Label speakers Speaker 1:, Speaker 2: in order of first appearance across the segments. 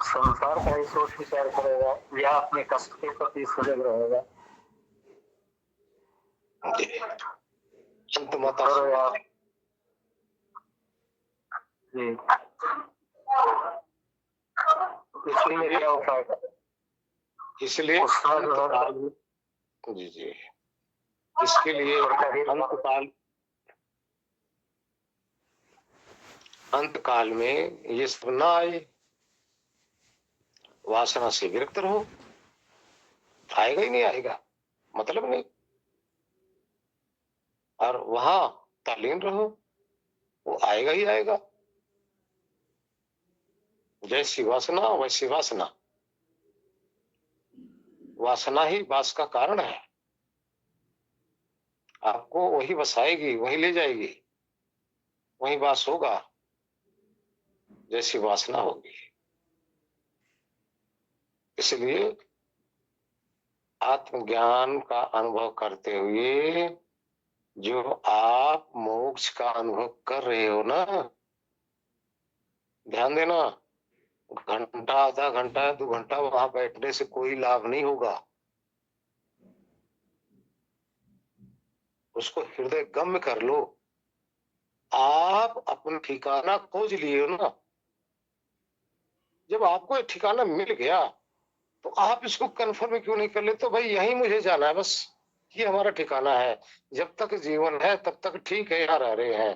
Speaker 1: संसार का ही सोच विचार करेगा या अपने कष्ट के प्रति सजग रहेगा।
Speaker 2: संत माता
Speaker 1: जी, इसलिए क्या उपाय करें?
Speaker 2: इसलिए जी जी, इसके लिए अंत काल में ये सब ना आए, वासना से विरक्त रहो। आएगा ही नहीं आएगा, मतलब नहीं। और वहां तल्लीन रहो, वो आएगा ही आएगा। जैसी वासना वैसी वासना, वासना ही वास का कारण है। आपको वही बसाएगी, वही ले जाएगी, वही वास होगा जैसी वासना होगी। इसलिए आत्मज्ञान का अनुभव करते हुए जो आप मोक्ष का अनुभव कर रहे हो ना, ध्यान देना, घंटा आधा घंटा 2 घंटा वहां बैठने से कोई लाभ नहीं होगा। उसको हृदय गम्य कर लो। आप अपना ठिकाना खोज लिए हो ना। जब आपको एक ठिकाना मिल गया तो आप इसको कंफर्म क्यों नहीं कर लेते? तो भाई यहीं मुझे जाना है, बस ये हमारा ठिकाना है। जब तक जीवन है तब तक ठीक है, यहाँ रह रहे हैं।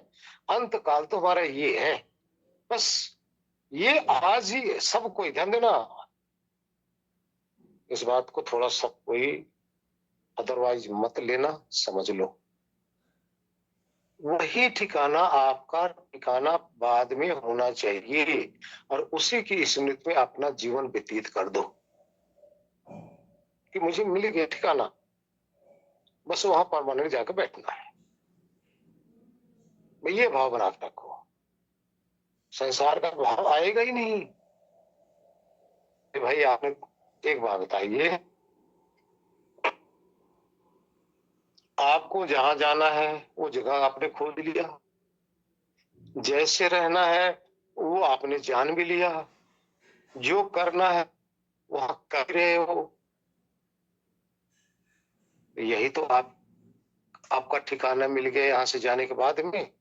Speaker 2: अंत काल तो हमारा ये है, बस ये आज ही सब कोई ध्यान देना। इस बात को थोड़ा सब कोई अदरवाइज मत लेना, समझ लो। वही ठिकाना आपका ठिकाना बाद में होना चाहिए और उसी की स्मृति में अपना जीवन व्यतीत कर दो कि मुझे मिल गया ठिकाना, बस वहां परमानेंट जाकर बैठना है। ये भाव बना के रखो, संसार का भाव आएगा ही नहीं। भाई आपने एक बात बताइए, आपको जहां जाना है वो जगह आपने खोज लिया, जैसे रहना है वो आपने जान भी लिया, जो करना है वहां कर रहे हो। यही तो आपका ठिकाना मिल गया। यहां से जाने के बाद में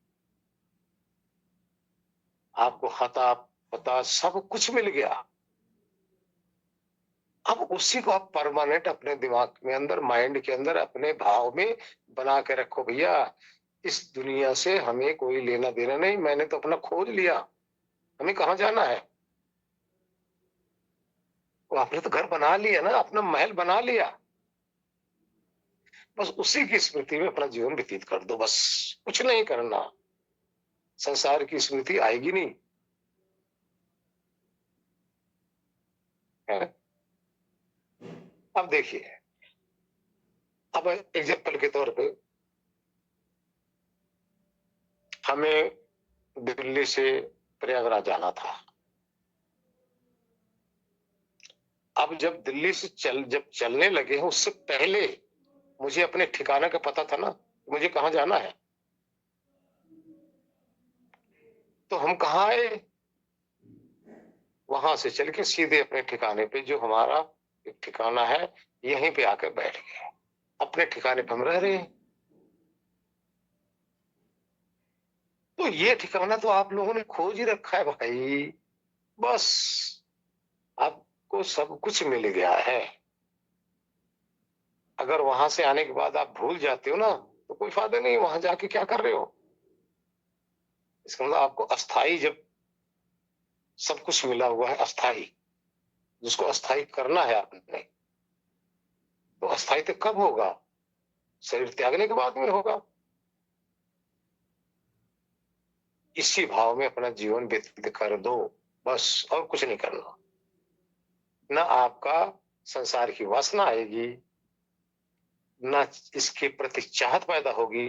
Speaker 2: आपको हता पता सब कुछ मिल गया। अब उसी को आप परमानेंट अपने दिमाग में अंदर, माइंड के अंदर, अपने भाव में बना के रखो। भैया इस दुनिया से हमें कोई लेना देना नहीं, मैंने तो अपना खोज लिया, हमें कहाँ जाना है। वो आपने तो घर बना लिया ना, अपना महल बना लिया, बस उसी की स्मृति में अपना जीवन व्यतीत कर दो, बस कुछ नहीं करना। संसार की स्मृति आएगी नहीं है। अब देखिए, अब एग्जाम्पल के तौर पे हमें दिल्ली से प्रयागराज जाना था। अब जब दिल्ली से जब चलने लगे हैं, उससे पहले मुझे अपने ठिकाना का पता था ना, मुझे कहाँ जाना है। तो हम कहाँ आए, वहां से चल के सीधे अपने ठिकाने पे, जो हमारा एक ठिकाना है, यहीं पे आकर बैठ गए। अपने ठिकाने पे हम रह रहे हैं। तो ये ठिकाना तो आप लोगों ने खोज ही रखा है भाई, बस आपको सब कुछ मिल गया है। अगर वहां से आने के बाद आप भूल जाते हो ना, तो कोई फायदा नहीं। वहां जाके क्या कर रहे हो? इसका मतलब आपको अस्थाई, जब सब कुछ मिला हुआ है अस्थाई, जिसको अस्थाई करना है आपने, तो अस्थाई तो कब होगा? शरीर त्यागने के बाद में होगा। इसी भाव में अपना जीवन व्यतीत कर दो, बस, और कुछ नहीं करना। ना आपका संसार की वासना आएगी, ना इसके प्रति चाहत पैदा होगी,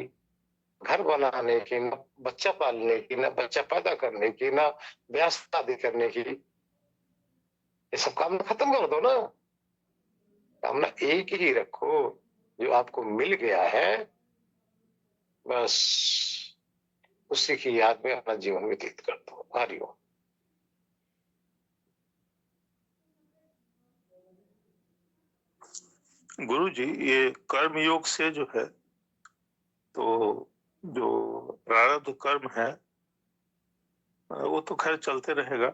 Speaker 2: घर बनाने की, न बच्चा पालने की, न बच्चा पैदा करने की, न ब्याह शादी करने की। ये सब काम खत्म कर दो ना। कामना एक ही रखो, जो आपको मिल गया है, बस उसी की याद में अपना जीवन व्यतीत कर दो। हरिओम।
Speaker 3: गुरु जी, ये कर्म योग से जो है, तो जो प्रारब्ध कर्म है वो तो खैर चलते रहेगा,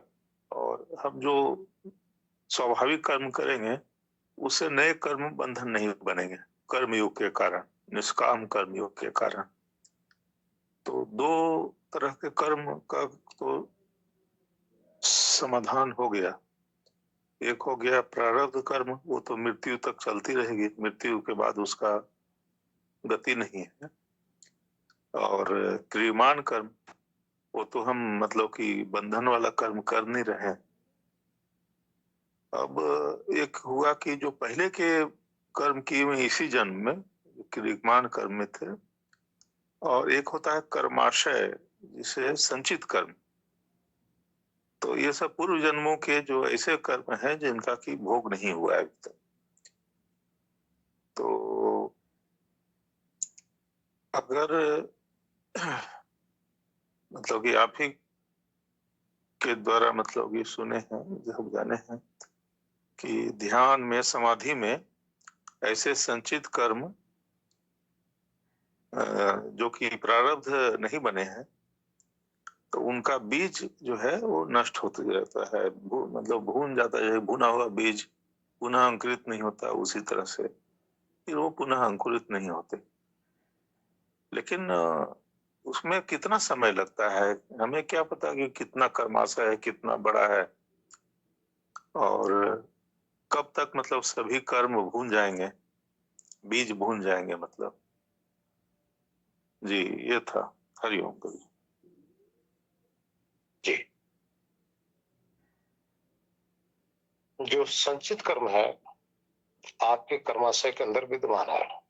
Speaker 3: और हम जो स्वाभाविक कर्म करेंगे उससे नए कर्म बंधन नहीं बनेंगे कर्म योग के कारण, निष्काम कर्म योग के कारण। तो दो तरह के कर्म का तो समाधान हो गया। एक हो गया प्रारब्ध कर्म, वो तो मृत्यु तक चलती रहेगी, मृत्यु के बाद उसका गति नहीं है। और क्रियमाण कर्म, वो तो हम मतलब कि बंधन वाला कर्म कर नहीं रहे हैं। अब एक हुआ कि जो पहले के कर्म किए हुए इसी जन्म में क्रियमाण कर्म में थे, और एक होता है कर्माशय, जिसे संचित कर्म। तो ये सब पूर्व जन्मों के जो ऐसे कर्म हैं जिनका कि भोग नहीं हुआ है अभी तक। तो अगर मतलब कि आप ही के द्वारा मतलब ये सुने हैं, जब जाने हैं कि ध्यान में, समाधि में ऐसे संचित कर्म जो कि प्रारब्ध नहीं बने हैं, तो उनका बीज जो है वो नष्ट होते जाता है, मतलब भून जाता है। भुना हुआ बीज पुनः अंकुरित नहीं होता, उसी तरह से फिर वो पुनः अंकुरित नहीं होते। लेकिन उसमें कितना समय लगता है, हमें क्या पता कि कितना कर्माशय है, कितना बड़ा है, और कब तक मतलब सभी कर्म भून जाएंगे, बीज भून जाएंगे मतलब। जी, ये था। हरिओम गुरु
Speaker 2: जी। जो संचित कर्म है आपके कर्माशय के अंदर विद्यमान है।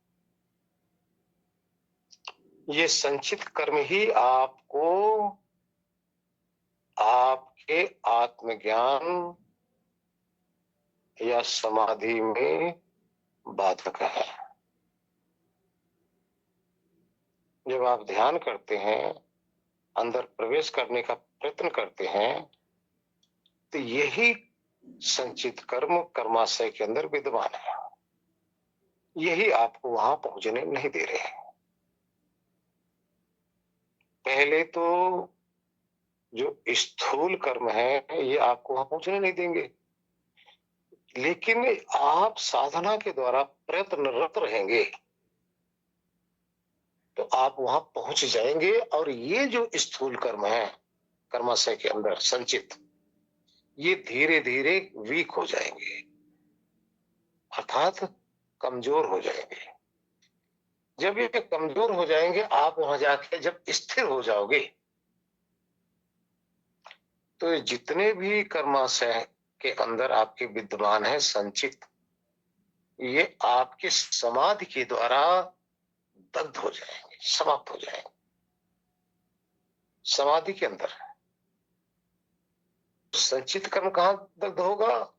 Speaker 2: ये संचित कर्म ही आपको आपके आत्मज्ञान या समाधि में बाधक है। जब आप ध्यान करते हैं, अंदर प्रवेश करने का प्रयत्न करते हैं, तो यही संचित कर्म कर्माशय के अंदर विद्यमान है। यही आपको वहां पहुंचने नहीं दे रहे हैं। पहले तो जो स्थूल कर्म है ये आपको वहां पहुंचने नहीं देंगे, लेकिन आप साधना के द्वारा प्रयत्नरत रहेंगे तो आप वहां पहुंच जाएंगे। और ये जो स्थूल कर्म है कर्माशय के अंदर संचित, ये धीरे धीरे वीक हो जाएंगे, अर्थात कमजोर हो जाएंगे। जब ये कमजोर हो जाएंगे, आप वहां जाके जब स्थिर हो जाओगे, तो ये जितने भी कर्माशय के अंदर आपके विद्यमान है संचित, ये आपके समाधि के द्वारा दग्ध हो जाएंगे, समाप्त हो जाएंगे समाधि के अंदर। संचित कर्म कहां दग्ध होगा?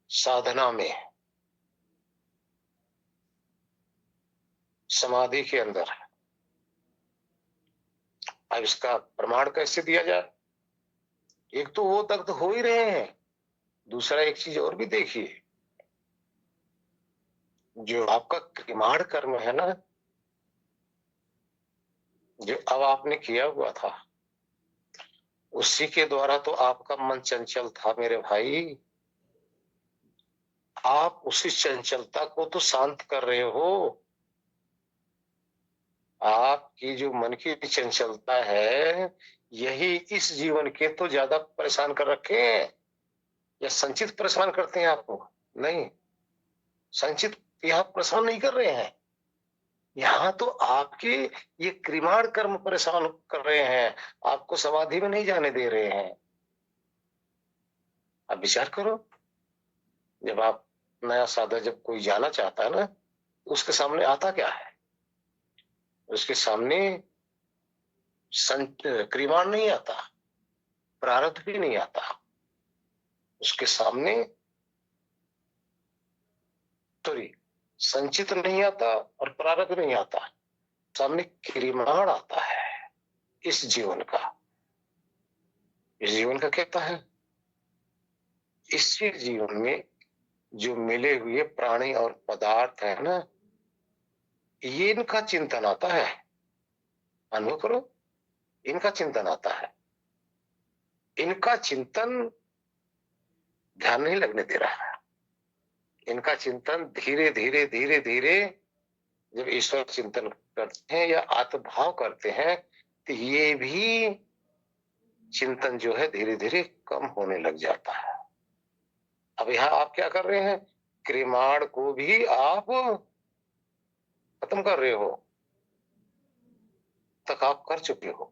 Speaker 2: साधना में, समाधि के अंदर। अब इसका प्रमाण कैसे दिया जाए? एक तो वो दग्ध हो ही रहे हैं, दूसरा एक चीज और भी देखिए, जो आपका क्रिमाण कर्म है ना, जो अब आपने किया हुआ था, उसी के द्वारा तो आपका मन चंचल था मेरे भाई। आप उसी चंचलता को तो शांत कर रहे हो। आपकी जो मन की चंचलता है, यही इस जीवन के तो ज्यादा परेशान कर रखे हैं। या संचित परेशान करते हैं आपको? नहीं, संचित यहाँ परेशान नहीं कर रहे हैं। यहाँ तो आपके ये क्रिमाण कर्म परेशान कर रहे हैं, आपको समाधि में नहीं जाने दे रहे हैं। आप विचार करो, जब आप नया साधक जब कोई जाना चाहता है ना, तो उसके सामने आता क्या है? उसके सामने क्रिमाण नहीं आता, प्रारब्ध भी नहीं आता। उसके सामने सॉरी संचित नहीं आता और प्रारब्ध नहीं आता, सामने क्रिमाण आता है इस जीवन का। इस जीवन का कहता है, इसी जीवन में जो मिले हुए प्राणी और पदार्थ है ना, ये इनका चिंतन आता है। अनुभव करो, इनका चिंतन आता है। इनका चिंतन ध्यान नहीं लगने दे रहा है। इनका चिंतन धीरे धीरे धीरे धीरे जब ईश्वर चिंतन करते हैं या आत्मभाव करते हैं, तो ये भी चिंतन जो है धीरे धीरे कम होने लग जाता है। अब यहाँ आप क्या कर रहे हैं? क्रिमाण को भी आप खत्म कर रहे हो, तक आप कर चुके हो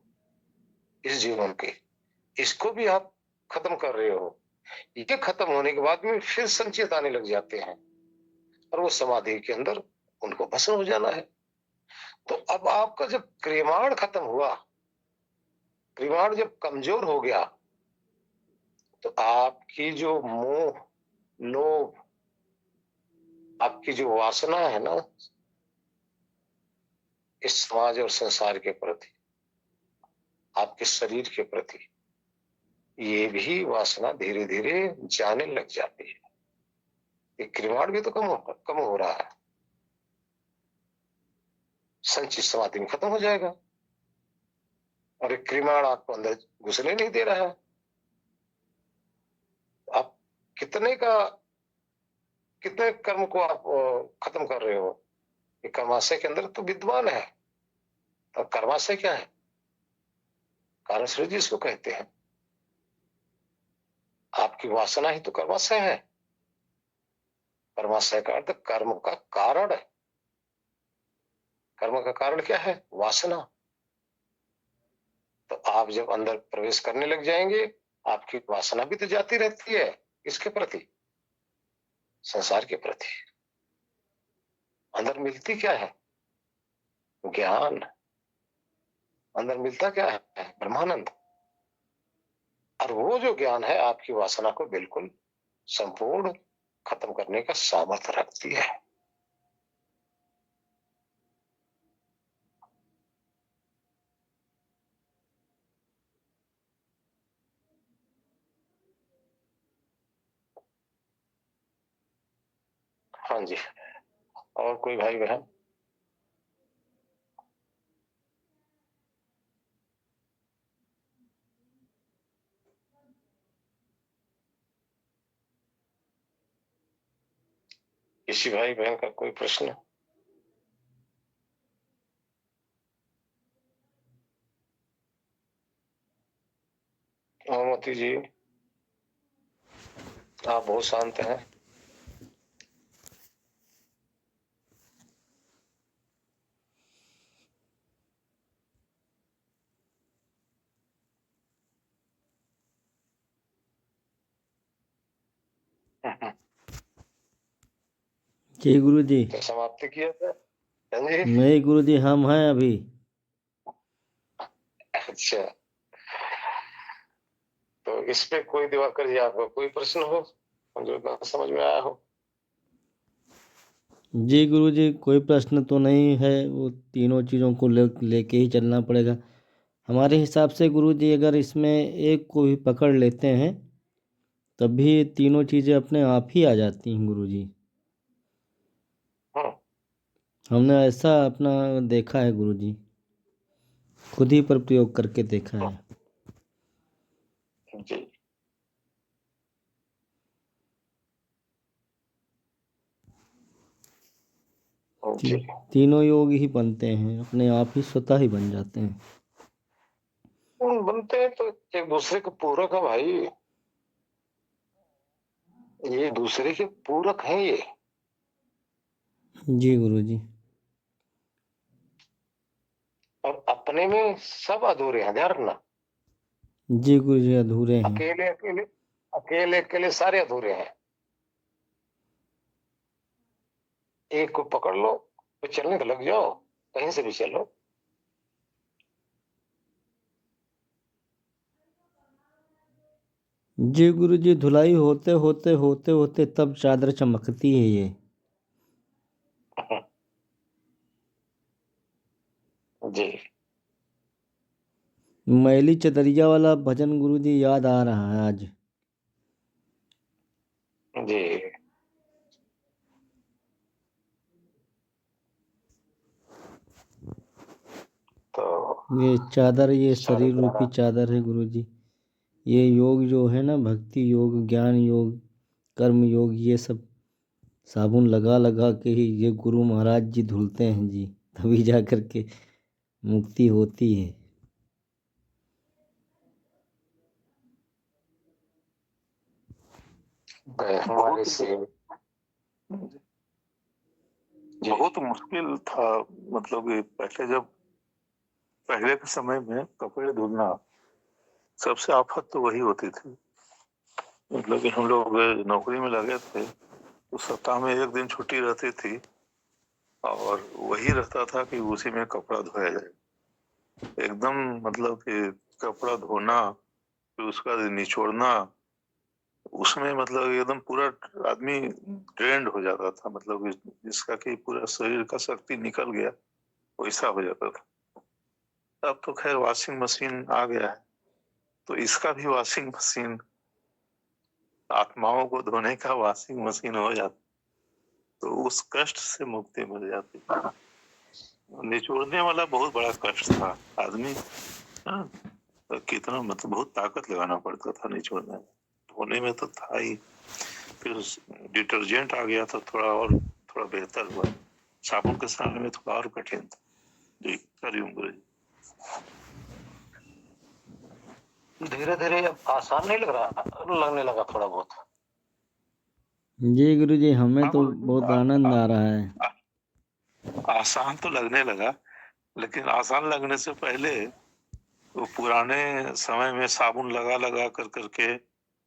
Speaker 2: इस जीवन के, इसको भी आप खत्म कर रहे हो। ये खत्म होने के बाद में फिर संचित आने लग जाते हैं और वो समाधि के अंदर उनको भस्म हो जाना है। तो अब आपका जब क्रिमाण खत्म हुआ, क्रिमाण जब कमजोर हो गया, तो आपकी जो मोह, लोभ, आपकी जो वासना है ना इस समाज और संसार के प्रति, आपके शरीर के प्रति, ये भी वासना धीरे धीरे जाने लग जाती है। ये क्रिमाण भी तो कम हो रहा है, संचित समाधि में खत्म हो जाएगा और एक क्रिमाण आपको अंदर घुसने नहीं दे रहा है। आप कितने कर्म को आप खत्म कर रहे हो? ये कर्माशय के अंदर तो विद्वान है। और कर्माशय क्या है? कारण शरीर जिसको कहते हैं। आपकी वासना ही तो कर्माशय है। कर्माशय का अर्थ कर्म का कारण है। कर्म का कारण क्या है? वासना। तो आप जब अंदर प्रवेश करने लग जाएंगे, आपकी वासना भी तो जाती रहती है। किसके प्रति? संसार के प्रति। अंदर मिलती क्या है? ज्ञान। अंदर मिलता क्या है? ब्रह्मानंद। और वो जो ज्ञान है आपकी वासना को बिल्कुल संपूर्ण खत्म करने का सामर्थ्य रखती है। हाँ जी, और कोई भाई बहन? किसी भाई बहन का कोई प्रश्न? मोती जी, आप बहुत शांत हैं।
Speaker 4: जी गुरु जी।
Speaker 2: तो समाप्ति किया था? हाँ जी।
Speaker 4: नहीं गुरु जी, हम हैं अभी।
Speaker 2: अच्छा, तो इस पे कोई दिवाकर जी आपका कोई प्रश्न हो जो ना समझ में आया हो?
Speaker 4: जी गुरु जी, कोई प्रश्न तो नहीं है। वो तीनों चीज़ों को लेके ही चलना पड़ेगा हमारे हिसाब से गुरु जी। अगर इसमें एक को भी पकड़ लेते हैं तभी तीनों चीज़ें अपने आप ही आ जाती हैं गुरु जी।
Speaker 2: हाँ
Speaker 4: हमने ऐसा अपना देखा है गुरु जी, खुद ही पर प्रयोग करके देखा है।
Speaker 2: जी। जी,
Speaker 4: तीनों योग ही बनते हैं, अपने आप ही स्वतः ही बन जाते हैं।
Speaker 2: बनते हैं तो एक दूसरे के पूरक है भाई। ये दूसरे के पूरक हैं ये।
Speaker 4: जी गुरु जी।
Speaker 2: और अपने में सब अधूरे हैं, ध्यान रखना।
Speaker 4: जी गुरु जी, अधूरे हैं।
Speaker 2: अकेले अकेले अकेले अकेले सारे अधूरे हैं। एक को पकड़ लो तो चलने तो लग जाओ, कहीं से भी चलो।
Speaker 4: जी गुरु जी, धुलाई होते होते होते होते तब चादर चमकती है ये।
Speaker 2: जी।
Speaker 4: मैली चदरिया वाला भजन गुरु जी याद आ रहा है आज।
Speaker 2: जी, तो
Speaker 4: ये चादर, ये
Speaker 2: सारे
Speaker 4: शरीर रूपी
Speaker 2: द्वारा
Speaker 4: चादर है गुरुजी। ये योग जो है ना, भक्ति योग, ज्ञान योग, कर्म योग, ये सब साबुन लगा लगा के ही ये गुरु महाराज जी धुलते हैं जी, तभी जा कर के मुक्ति होती है।
Speaker 2: हमारे
Speaker 3: बहुत
Speaker 2: से जी
Speaker 3: बहुत मुश्किल था। मतलब कि पहले के समय में कपड़े धुलना सबसे आफत तो वही होती थी। मतलब कि हम लोग नौकरी में लगे थे तो सप्ताह में एक दिन छुट्टी रहती थी और वही रहता था कि उसी में कपड़ा धोया जाए एकदम। मतलब कि कपड़ा धोना, फिर उसका निचोड़ना, उसमें मतलब एकदम पूरा आदमी ट्रेंड हो जाता था। मतलब कि जिसका कि पूरा शरीर का शक्ति निकल गया वैसा हो जाता था। अब तो खैर वॉशिंग मशीन आ गया है तो इसका भी वॉशिंग मशीन, आत्माओं को धोने का वॉशिंग मशीन हो जाता तो उस कष्ट से मुक्ति मिल जाती। निचोड़ने वाला बहुत बड़ा कष्ट था। आदमी हाँ, तो कितना मतलब बहुत ताकत लगाना पड़ता था निचोड़ने में। धोने में तो था ही, फिर डिटर्जेंट आ गया तो थोड़ा बेहतर हुआ। साबुन के सामने में थोड़ा और कठिन था। जी हरिओम गुरु जी।
Speaker 2: धीरे धीरे अब आसान नहीं लगने लगा थोड़ा बहुत।
Speaker 4: जी गुरुजी, हमें तो
Speaker 3: अब
Speaker 4: बहुत आनंद आ रहा है।
Speaker 3: आसान तो लगने लगा, लेकिन आसान लगने से पहले वो पुराने समय में साबुन लगा लगा कर करके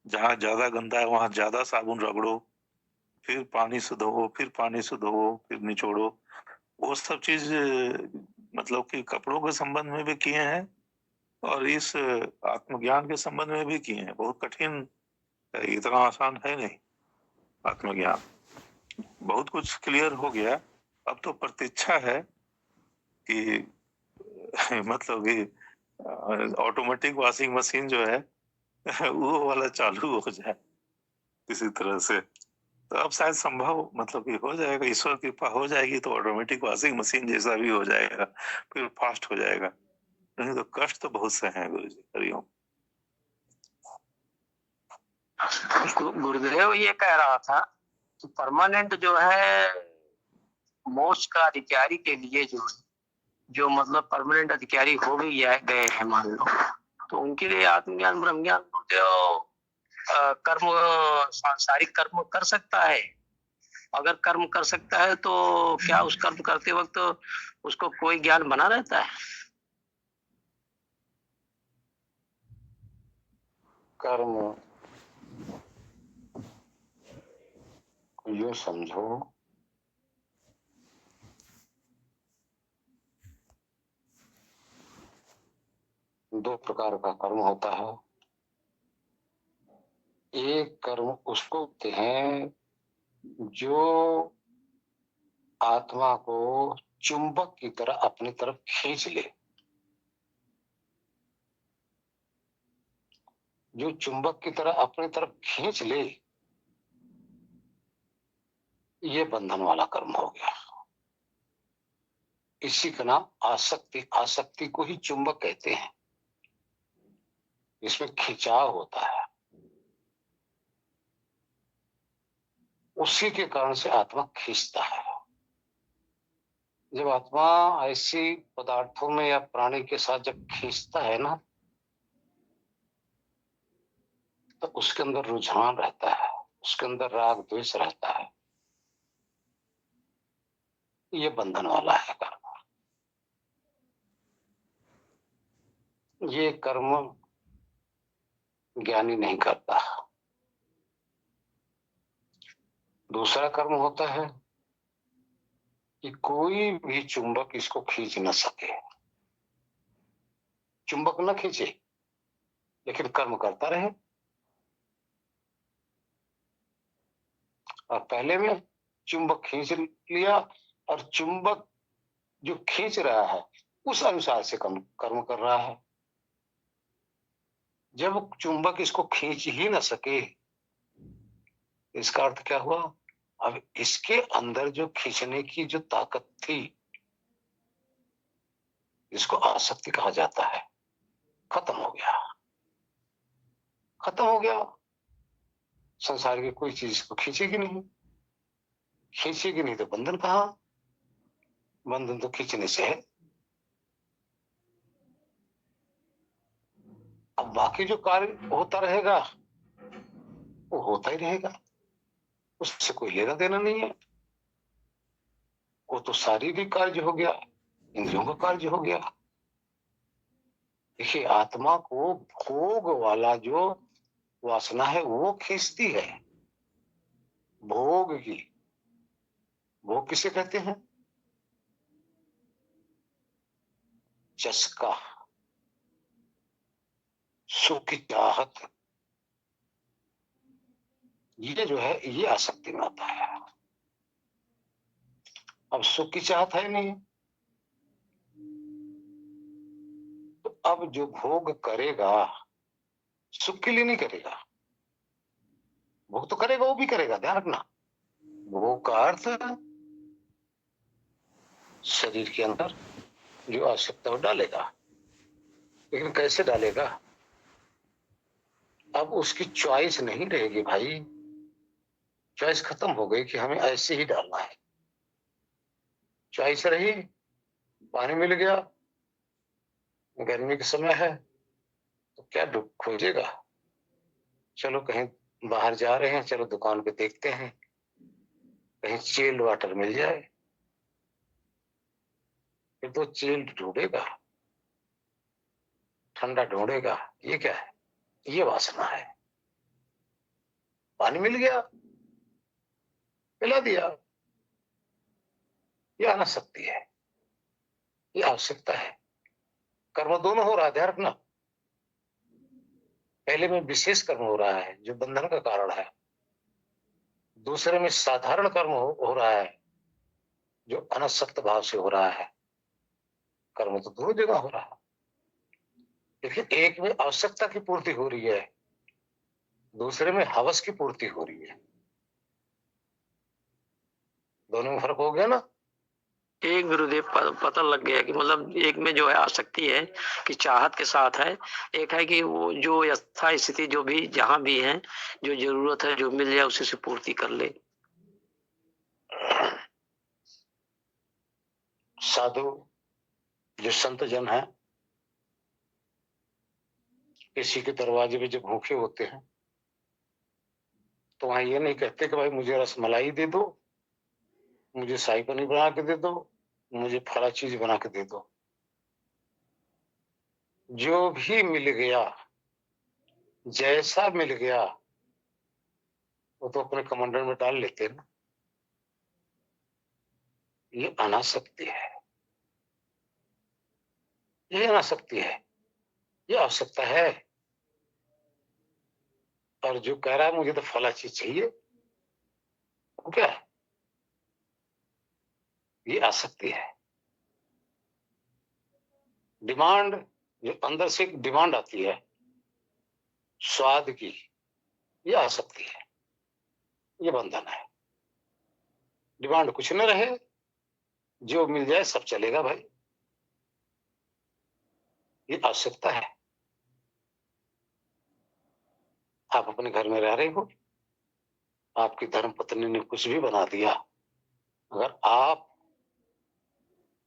Speaker 3: जहाँ ज्यादा गंदा है वहां ज्यादा साबुन रगड़ो, फिर पानी से धोवो, फिर पानी से धोवो, फिर निचोड़ो। वो सब चीज मतलब कि कपड़ों के संबंध में भी किए हैं और इस आत्मज्ञान के संबंध में भी किए हैं। बहुत कठिन है, इतना आसान है नहीं आत्मज्ञान। बहुत कुछ क्लियर हो गया। अब तो प्रतीक्षा है कि मतलब कि ऑटोमेटिक वॉशिंग मशीन जो है वो वाला चालू हो जाए किसी तरह से। तो अब शायद संभव मतलब कि हो जाएगा, ईश्वर की कृपा हो जाएगी तो ऑटोमेटिक वॉशिंग मशीन जैसा भी हो जाएगा, फिर फास्ट हो जाएगा। नहीं तो कष्ट तो बहुत से हैं गुरु जी। हरिओम।
Speaker 1: गुरुदेव ये कह रहा था कि परमानेंट जो है मोक्ष का अधिकारी के लिए जो मतलब परमानेंट अधिकारी हो भी गए हैं मान लो, तो उनके लिए आत्मज्ञान ब्रह्म ज्ञान गुरुदेव कर्म, सांसारिक कर्म कर सकता है। अगर कर्म कर सकता है तो क्या उस कर्म करते वक्त उसको कोई ज्ञान बना रहता है?
Speaker 2: कर्म को यूं समझो, दो प्रकार का कर्म होता है। एक कर्म उसको कहते हैं जो आत्मा को चुंबक की तरह अपनी तरफ खींच ले। जो चुंबक की तरह अपनी तरफ खींच ले, ये बंधन वाला कर्म हो गया। इसी का नाम आसक्ति। आसक्ति को ही चुंबक कहते हैं। इसमें खिंचाव होता है, उसी के कारण से आत्मा खींचता है। जब आत्मा ऐसी पदार्थों में या प्राणी के साथ जब खींचता है ना, तो उसके अंदर रुझान रहता है, उसके अंदर राग द्वेष रहता है। ये बंधन वाला है कर्म। ये कर्म ज्ञानी नहीं करता। दूसरा कर्म होता है कि कोई भी चुंबक इसको खींच न सके। चुंबक न खींचे लेकिन कर्म करता रहे। और पहले में चुंबक खींच लिया और चुंबक जो खींच रहा है उस अनुसार से कर्म कर रहा है। जब चुंबक इसको खींच ही न सके, इसका अर्थ क्या हुआ? अब इसके अंदर जो खींचने की जो ताकत थी जिसको आसक्ति कहा जाता है, खत्म हो गया, खत्म हो गया। संसार की कोई चीज को खींचेगी नहीं, खींचेगी नहीं तो बंधन कहाँ, बंधन तो खींचने से है। अब बाकी जो कार्य होता रहेगा वो होता ही रहेगा, उससे कोई लेना देना नहीं है। वो तो शारीरिक कार्य हो गया, इंद्रियों का कार्य हो गया। देखिए, आत्मा को भोग वाला जो वासना है वो खींचती है, भोग की। भोग किसे कहते हैं? चस्का, सुख की चाहत, ये जो है ये आसक्ति में आता है। अब सुख की चाहत है नहीं, तो अब जो भोग करेगा सुख के लिए नहीं करेगा, भोग तो करेगा, वो भी करेगा, ध्यान रखना। भोग का अर्थ शरीर के अंदर जो आवश्यकता डालेगा, लेकिन कैसे डालेगा? अब उसकी चॉइस नहीं रहेगी भाई, चॉइस खत्म हो गई कि हमें ऐसे ही डालना है। चॉइस रही, पानी मिल गया, गर्मी के समय है तो क्या दुख खोजेगा, चलो कहीं बाहर जा रहे हैं, चलो दुकान पे देखते हैं कहीं चिल्ड वाटर मिल जाए, फिर तो चिल्ड ढूंढेगा, ठंडा ढूंढेगा। ये क्या है? ये वासना है। पानी मिल गया, पिला दिया, ये अनासक्ति है, ये आवश्यकता है। कर्म दोनों हो रहा है, ध्यान रखना। पहले में विशेष कर्म हो रहा है जो बंधन का कारण है, दूसरे में साधारण कर्म हो रहा है जो अनासक्त भाव से हो रहा है। कर्म तो दोनों जगह हो रहा है, लेकिन एक में आवश्यकता की पूर्ति हो रही है, दूसरे में हवस की पूर्ति हो रही है। दोनों में फर्क हो गया ना।
Speaker 1: एक गुरुदेव पता लग गया कि मतलब एक में जो है आसक्ति है कि चाहत के साथ है, एक है कि वो जो यथा स्थिति जो भी जहां भी है जो जरूरत है जो मिल जाए उसी से पूर्ति कर ले।
Speaker 2: साधु जो संत जन है, किसी के दरवाजे पे जब भूखे होते हैं तो वहां ये नहीं कहते कि भाई मुझे रसमलाई दे दो, मुझे शाही पनीर बना के दे दो, मुझे फला चीज बना के दे दो। जो भी मिल गया, जैसा मिल गया, वो तो अपने कमंडल में डाल लेते हैं ना। ये अनासक्ति है, ये अनासक्ति है, ये आवश्यकता है। और जो कह रहा है मुझे तो फला चीज चाहिए, वो क्या है? ये आसक्ति है। डिमांड, जो अंदर से एक डिमांड आती है स्वाद की, ये आसक्ति है, ये बंधन है। डिमांड कुछ न रहे, जो मिल जाए सब चलेगा भाई, ये आवश्यकता है। आप अपने घर में रह रहे हो, आपकी धर्म पत्नी ने कुछ भी बना दिया, अगर आप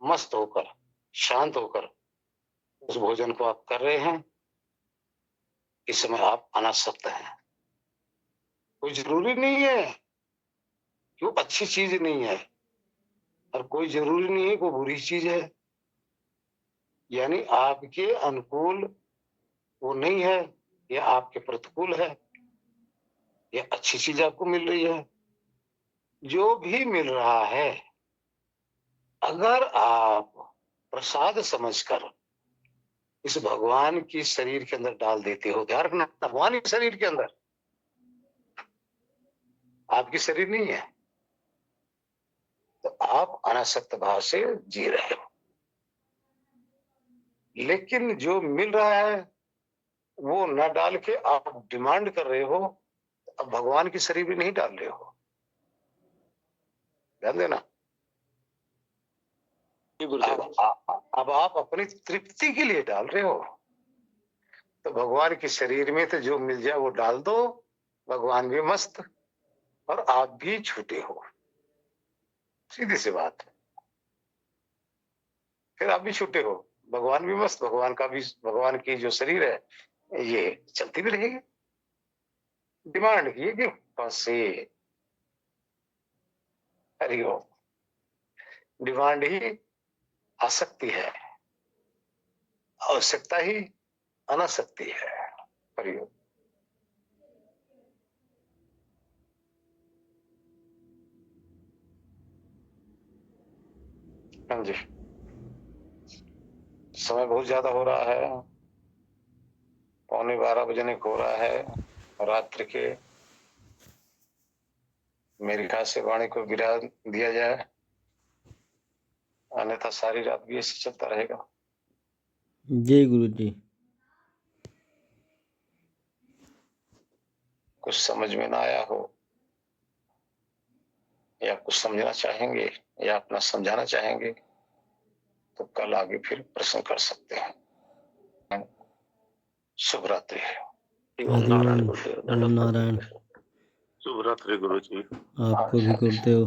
Speaker 2: मस्त होकर शांत होकर उस भोजन को आप कर रहे हैं, इस समय आप अनासक्त हैं। कोई जरूरी नहीं है कि वो अच्छी चीज नहीं है, और कोई जरूरी नहीं है कि वो बुरी चीज है। यानी आपके अनुकूल वो नहीं है, या आपके प्रतिकूल है, या अच्छी चीज आपको मिल रही है। जो भी मिल रहा है, अगर आप प्रसाद समझकर इस भगवान की शरीर के अंदर डाल देते हो, ध्यान रखना, भगवान के शरीर के अंदर, आपकी शरीर नहीं है, तो आप अनासक्त भाव से जी रहे हो। लेकिन जो मिल रहा है वो न डाल के आप डिमांड कर रहे हो, अब भगवान की शरीर भी नहीं डाल रहे हो। ध्यान देना।
Speaker 1: जी गुरुदेव।
Speaker 2: अब आप अपनी तृप्ति के लिए डाल रहे हो, तो भगवान के शरीर में तो जो मिल जाए वो डाल दो, भगवान भी मस्त और आप भी छूटे हो, सीधी सी बात है। फिर आप भी छूटे हो, भगवान भी मस्त, भगवान की जो शरीर है ये चलती भी रहेगी। डिमांड की कि बस ये हरिओम, डिमांड ही आसक्ति है, आवश्यकता ही अनासक्ति है। हरिओम। हाँ जी, समय बहुत ज्यादा हो रहा है, 11:15 बजने को हो रहा है रात्रि के। मेरी ख्याल से वाणी को गिरा दिया जाए, अन्यथा सारी रात भी ऐसे चलता रहेगा।
Speaker 4: जय गुरु जी।
Speaker 2: कुछ समझ में ना आया हो या कुछ समझना चाहेंगे या अपना समझाना चाहेंगे तो कल आगे फिर प्रश्न कर सकते हैं। शुभ रात्रि।
Speaker 1: ओम नारायण
Speaker 4: हरिओम।
Speaker 1: गुरुदेव।
Speaker 4: ओम नारायण।
Speaker 3: शुभ रात्रि गुरु जी।
Speaker 4: आपको भी गुरुदेव।